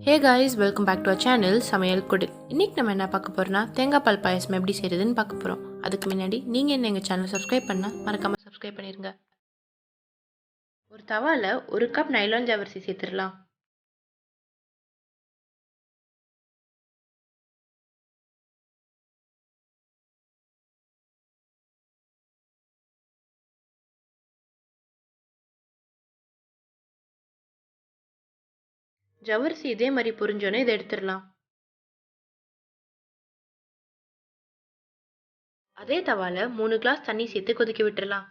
Hey guys, welcome back to our channel samayalkudil. இன்னைக்கு நம்ம என்ன பார்க்க போறோம்னா தேங்காய்பால் பாயாசம் எப்படி செய்யறதுன்னு பார்க்க போறோம். அதுக்கு முன்னாடி நீங்க என்ன எங்க சேனலை சப்ஸ்கிரைப் பண்ணா மறக்காம சப்ஸ்கிரைப் பண்ணிருங்க. ஒரு தவால 1 கப் நைலான் ஜவ்வரிசி சேர்த்துடலாம். ஜவ்வரிசி இதே மாதிரி புரிஞ்சோன்னே இதை எடுத்துடலாம். அதே தவால 3 கிளாஸ் தண்ணி சேர்த்து கொதிக்க விட்டுறலாம்.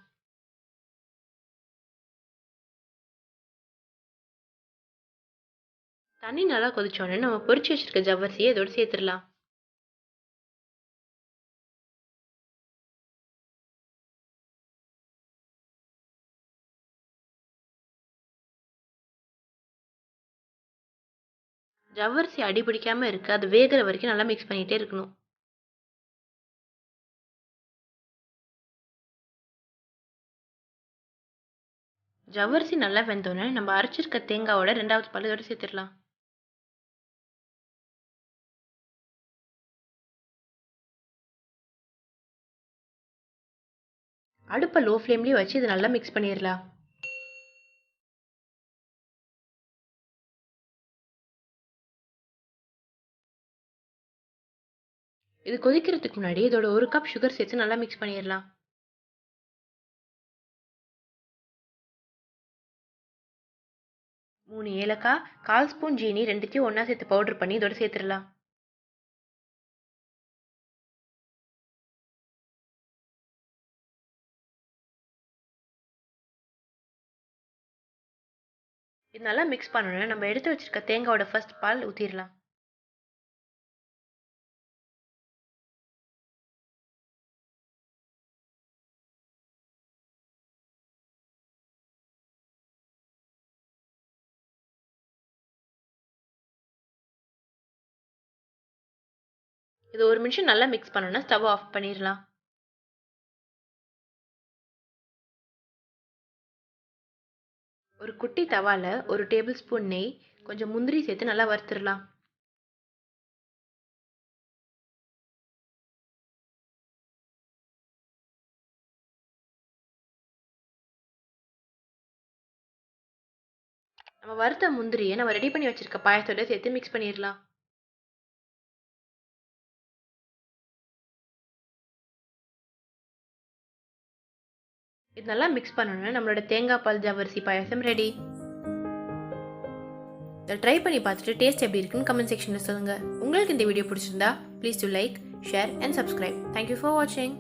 தண்ணி நல்லா கொதிச்சோடனே நம்ம பொரிச்சு வச்சிருக்க ஜவ்வரிசியை இதோட சேர்த்துடலாம். ஜவ்வரிசி அடி பிடிக்காம இருக்கு, அது வேகிற வரைக்கும் நல்லா மிக்ஸ் பண்ணிட்டே இருக்கணும். ஜவ்வரிசி நல்லா வெந்தோடனே நம்ம அரைச்சிருக்க தேங்காவோட 2வது பால் இதோட சேர்த்துடலாம். அடுப்பை லோ ஃப்ளேம்லேயே வச்சு இதை நல்லா மிக்ஸ் பண்ணிடலாம். இது கொதிக்கிறதுக்கு முன்னாடி இதோட 1 கப் சுகர் சேர்த்து நல்லா மிக்ஸ் பண்ணிடலாம். மூணு ஏலக்காய், 1/4 ஸ்பூன் ஜீனி ரெண்டுத்தையும் ஒன்றா சேர்த்து பவுடர் பண்ணி இதோட சேர்த்துடலாம். இது நல்லா மிக்ஸ் பண்ணணும்னா நம்ம எடுத்து வச்சிருக்க தேங்காயோட ஃபர்ஸ்ட் பால் ஊற்றிடலாம். இது 1 நிமிஷம் நல்லா மிக்ஸ் பண்ணணும்னா ஸ்டவ் ஆஃப் பண்ணிடலாம். ஒரு குட்டி தவால 1 டேபிள் ஸ்பூன் நெய், கொஞ்சம் முந்திரி சேர்த்து நல்லா வறுத்துடலாம். நம்ம வறுத்த முந்திரியை நம்ம ரெடி பண்ணி வச்சிருக்க பாயசத்தோட சேர்த்து மிக்ஸ் பண்ணிடலாம். இது நல்லா மிக்ஸ் பண்ணணும்னா நம்மளோட தேங்காய் பால் ஜவ்வரிசி பாயாசம் ரெடி. இதை ட்ரை பண்ணி பார்த்துட்டு டேஸ்ட் எப்படி இருக்குன்னு கமெண்ட் செக்ஷனில் சொல்லுங்கள். உங்களுக்கு இந்த வீடியோ பிடிச்சிருந்தா please to like, share and subscribe. Thank you for வாட்சிங்.